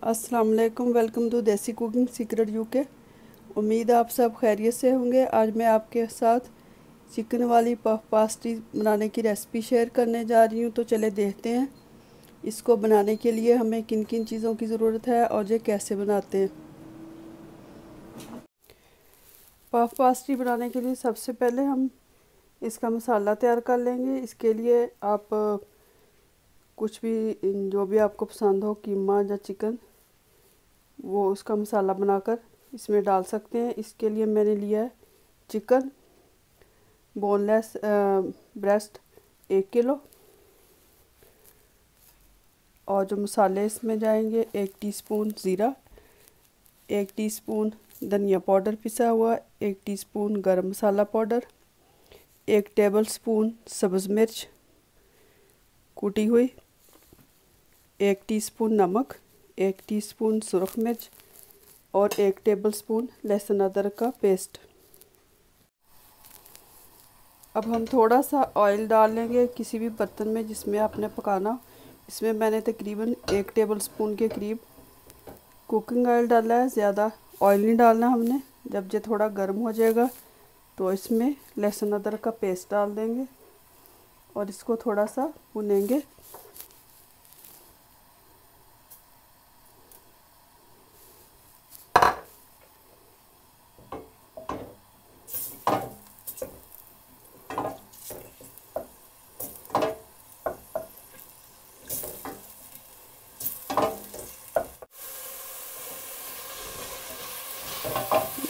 अस्सलाम वालेकुम। Welcome to देसी कुकिंग सीक्रेट यूके। उम्मीद है आप सब खैरियत से होंगे। आज मैं आपके साथ चिकन वाली पफ पास्टी बनाने की रेसिपी शेयर करने जा रही हूँ। तो चले देखते हैं इसको बनाने के लिए हमें किन किन चीज़ों की ज़रूरत है और ये कैसे बनाते हैं। पफ पास्टी बनाने के लिए सबसे पहले हम इसका मसाला तैयार कर लेंगे। इसके लिए आप कुछ भी जो भी आपको पसंद हो, कीमा या चिकन, वो उसका मसाला बनाकर इसमें डाल सकते हैं। इसके लिए मैंने लिया है चिकन बोनलेस ब्रेस्ट 1 किलो, और जो मसाले इसमें जाएंगे 1 टीस्पून ज़ीरा, 1 टीस्पून धनिया पाउडर पिसा हुआ, 1 टीस्पून गरम मसाला पाउडर, 1 टेबलस्पून सब्ज़ मिर्च कूटी हुई, 1 टीस्पून नमक, 1 टीस्पून सुरख मिर्च और 1 टेबलस्पून लहसुन अदरक का पेस्ट। अब हम थोड़ा सा ऑयल डाल लेंगे किसी भी बर्तन में जिसमें आपने पकाना। इसमें मैंने तकरीबन 1 टेबलस्पून के करीब कुकिंग ऑयल डाला है। ज़्यादा ऑयल नहीं डालना हमने। जब ये थोड़ा गर्म हो जाएगा तो इसमें लहसुन अदरक का पेस्ट डाल देंगे और इसको थोड़ा सा भुनेंगे।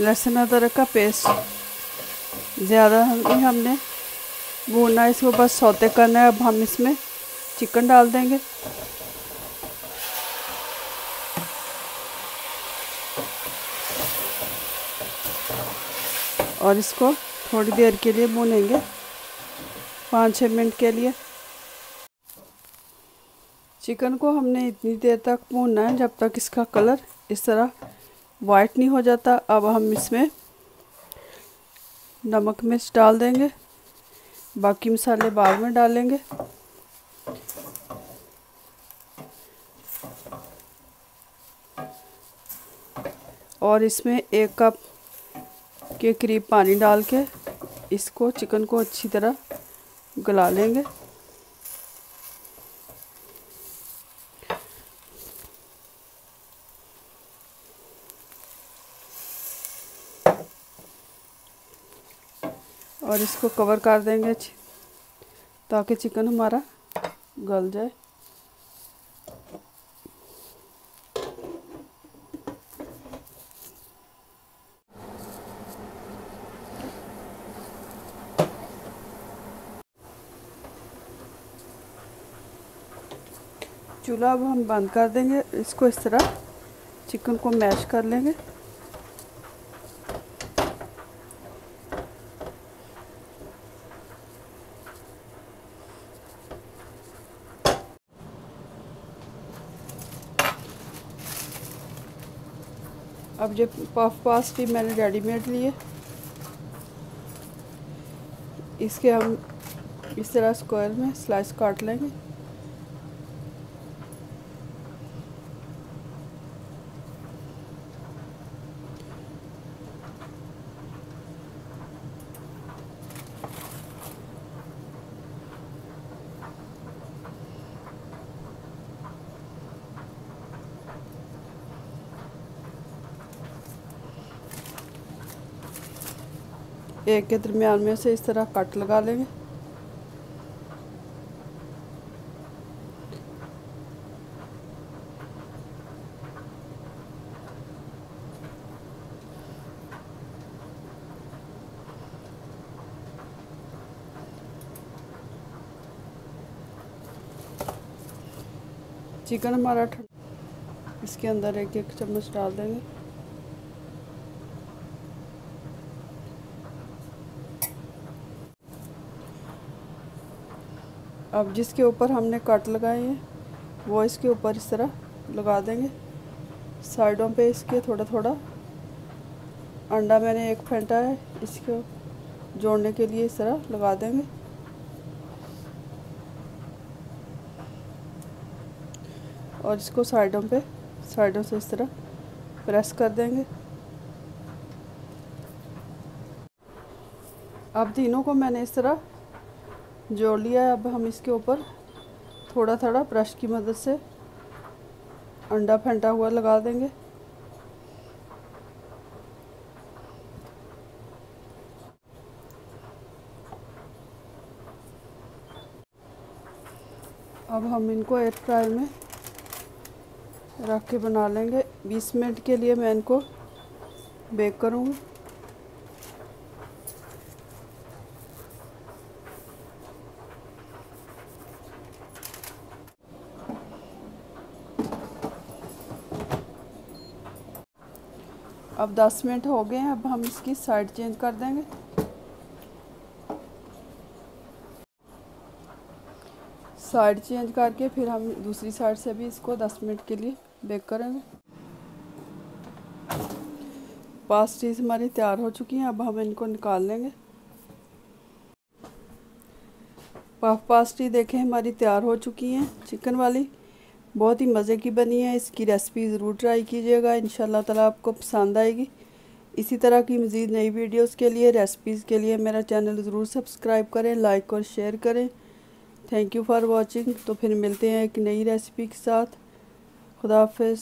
लहसुन अदरक का पेस्ट ज़्यादा नहीं हमने भूनना, इसको बस सौते करना है। अब हम इसमें चिकन डाल देंगे और इसको थोड़ी देर के लिए भूनेंगे, 5-6 मिनट के लिए। चिकन को हमने इतनी देर तक भूनना है जब तक इसका कलर इस तरह वाइट नहीं हो जाता। अब हम इसमें नमक मिर्च डाल देंगे, बाकी मसाले बाद में डालेंगे। और इसमें 1 कप के करीब पानी डाल के इसको चिकन को अच्छी तरह गला लेंगे। और इसको कवर कर देंगे ताकि चिकन हमारा गल जाए। चूल्हा अब हम बंद कर देंगे। इसको इस तरह चिकन को मैश कर लेंगे। अब जो पफ पास्टी मैंने रेडीमेड लिए, इसके हम इस तरह स्क्वायर में स्लाइस काट लेंगे। एक के दरमियान में से इस तरह कट लगा लेंगे। चिकन हमारा इसके अंदर 1-1 चम्मच डाल देंगे। अब जिसके ऊपर हमने कट लगाए हैं वो इसके ऊपर इस तरह लगा देंगे। साइडों पे इसके थोड़ा थोड़ा अंडा मैंने 1 फेंटा है, इसको जोड़ने के लिए इस तरह लगा देंगे। और इसको साइडों पे साइडों से इस तरह प्रेस कर देंगे। अब तीनों को मैंने इस तरह जोड़ लिया है। अब हम इसके ऊपर थोड़ा थोड़ा ब्रश की मदद से अंडा फेंटा हुआ लगा देंगे। अब हम इनको एयर फ्रायर में रख के बना लेंगे। 20 मिनट के लिए मैं इनको बेक करूँगी। अब 10 मिनट हो गए हैं। अब हम इसकी साइड चेंज कर देंगे। साइड चेंज करके फिर हम दूसरी साइड से भी इसको 10 मिनट के लिए बेक करेंगे। पास्ट्रीज हमारी तैयार हो चुकी हैं। अब हम इनको निकाल लेंगे। पफ पास्ट्री देखें हमारी तैयार हो चुकी हैं, चिकन वाली, बहुत ही मज़े की बनी है। इसकी रेसिपी ज़रूर ट्राई कीजिएगा, इंशाल्लाह ताला आपको पसंद आएगी। इसी तरह की मज़ीद नई वीडियोस के लिए, रेसिपीज़ के लिए मेरा चैनल ज़रूर सब्सक्राइब करें, लाइक और शेयर करें। Thank you for watching. तो फिर मिलते हैं एक नई रेसिपी के साथ। खुदा हाफिज़।